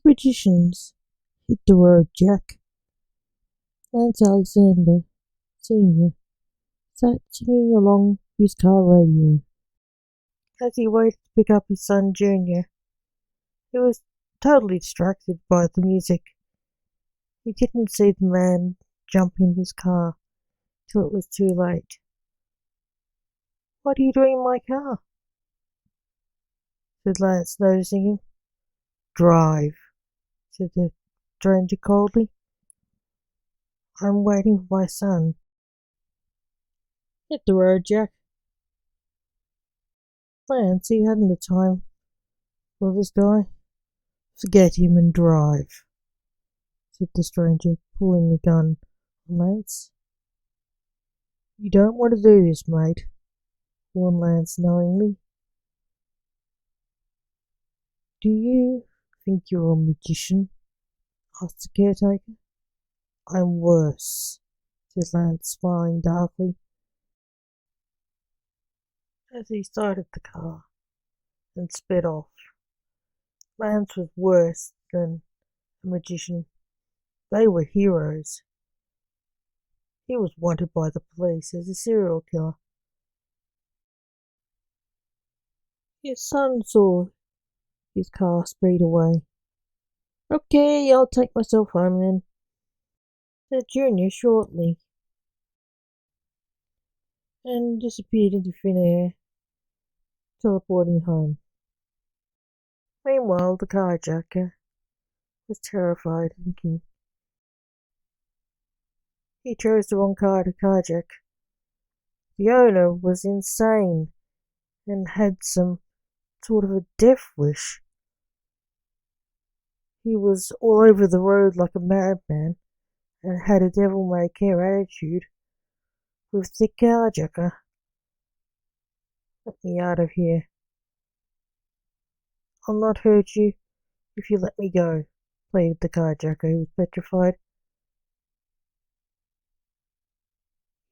Magicians hit the road, Jack. Lance Alexander, Sr., sat singing along his car radio. As he waited to pick up his son, Junior, he was totally distracted by the music. He didn't see the man jump in his car till it was too late. "What are you doing in my car?" said Lance, noticing him. "Drive," said the stranger coldly. "I'm waiting for my son." "Hit the road, Jack." Lance, he hadn't the time for this guy. "Forget him and drive," said the stranger, pulling a gun on Lance. "You don't want to do this, mate," warned Lance knowingly. "Do you think you're a magician?" asked the caretaker. "I'm worse," said Lance, smiling darkly. As he started the car and sped off, Lance was worse than a magician. They were heroes. He was wanted by the police as a serial killer. His son saw his car speed away. "Okay, I'll take myself home then," said Junior shortly, and disappeared into thin air, teleporting home. Meanwhile, the carjacker was terrified, thinking he chose the wrong car to carjack. The owner was insane and had some sort of a death wish. He was all over the road like a madman and had a devil-may-care attitude with the carjacker. "Let me out of here. I'll not hurt you if you let me go," pleaded the carjacker, who was petrified.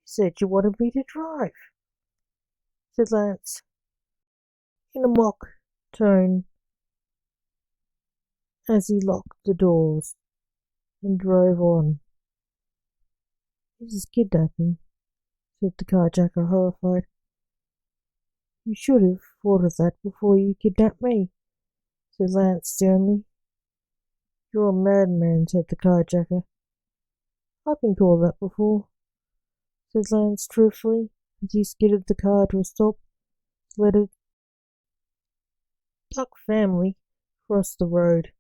"You said you wanted me to drive," said Lance, in a mock tone, as he locked the doors and drove on. "This is kidnapping," said the carjacker, horrified. "You should have thought of that before you kidnapped me," said Lance sternly. "You're a madman," said the carjacker. "I've been called that before," said Lance truthfully, as he skidded the car to a stop to let a duck family cross the road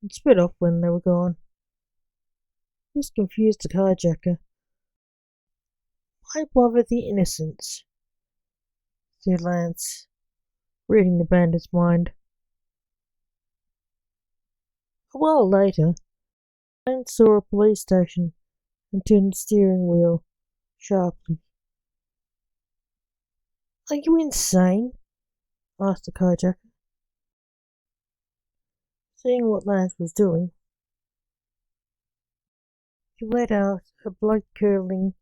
and sped off when they were gone. This confused the carjacker. "Why bother the innocents?" said Lance, reading the bandit's mind. A while later, Lance saw a police station and turned the steering wheel sharply. "Are you insane?" asked the carjacker. Seeing what Lance was doing, he let out a blood-curdling,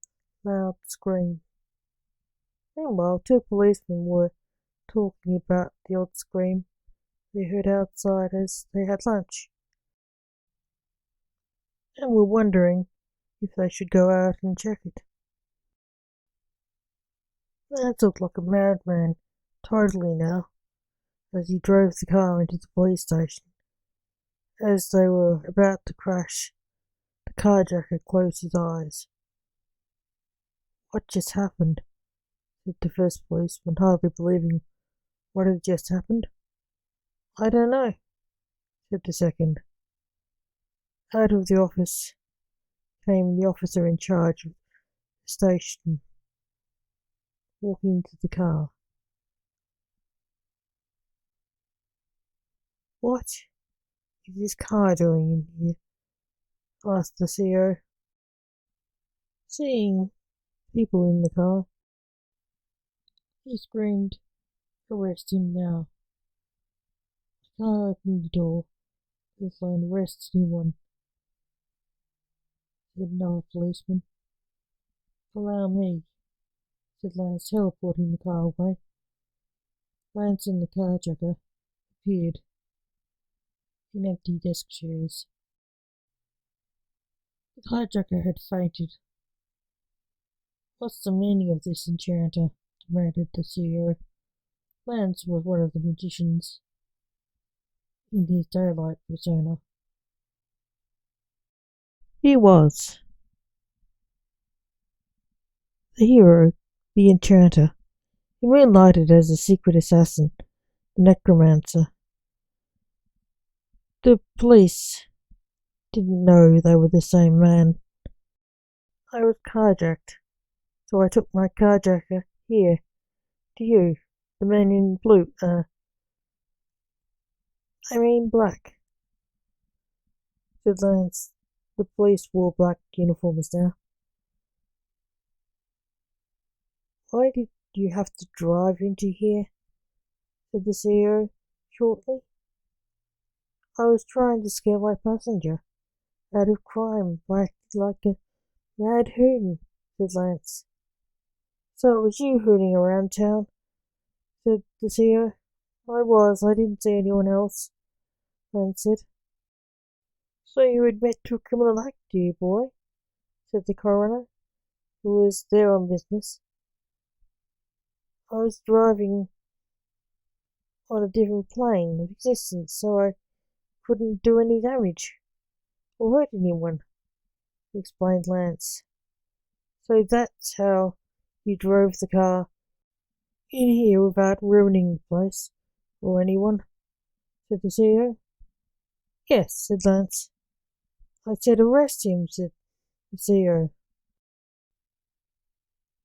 loud scream. Meanwhile, two policemen were talking about the odd scream they heard outside as they had lunch, and were wondering if they should go out and check it. Lance looked like a madman totally now, as he drove the car into the police station. As they were about to crash, the carjacker closed his eyes. "What just happened?" said the first policeman, hardly believing what had just happened. "I don't know," said the second. Out of the office came the officer in charge of the station, walking to the car. "What is this car doing in here?" asked the CO. Seeing people in the car, he screamed, "Arrest him now." The car opened the door. "This line arrests anyone," said another policeman. "Allow me," said Lance, teleporting the car away. Lance and the carjacker appeared. in empty desk chairs. The carjacker had fainted. "What's the meaning of this, enchanter?" demanded the CEO. Lance was one of the magicians in his daylight persona. He was the hero, the enchanter. He moonlighted as a secret assassin, the necromancer. The police didn't know they were the same man. I was carjacked, so I took my carjacker here, to you, the man in blue, I mean black, said Lance. The police wore black uniforms now. "Why did you have to drive into here?" said the CEO shortly. "I was trying to scare my passenger out of crime by acting like a mad hoon," said Lance. "So it was you hooning around town?" said the CEO. I didn't see anyone else," Lance said. "So you admit to a criminal act, dear boy?" said the coroner, who was there on business. "I was driving on a different plane of existence, so I couldn't do any damage or hurt anyone," explained Lance. "So that's how you drove the car in here without ruining the place or anyone?" said the CEO. "Yes," said Lance. "I said arrest him," said the CEO.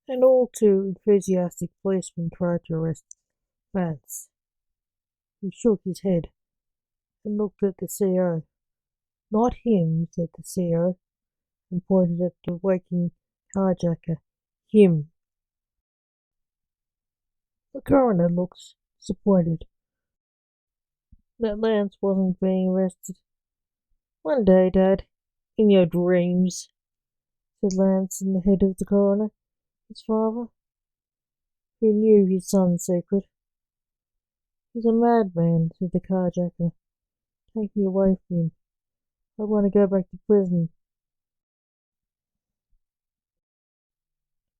An all too enthusiastic policeman tried to arrest Lance. He shook his head and looked at the CEO. "Not him," said the CEO, and pointed at the waking carjacker. "Him." The coroner looked disappointed that Lance wasn't being arrested. "One day, Dad, in your dreams," said Lance in the head of the coroner, his father, who knew his son's secret. "He's a madman," said the carjacker. "Take me away from him. I want to go back to prison."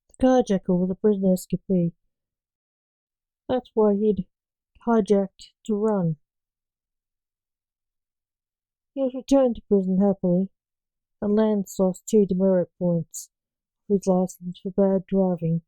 The carjacker was a prison escapee. That's why he'd carjacked to run. He was returned to prison happily, and Lance lost 2 demerit points of his license for bad driving.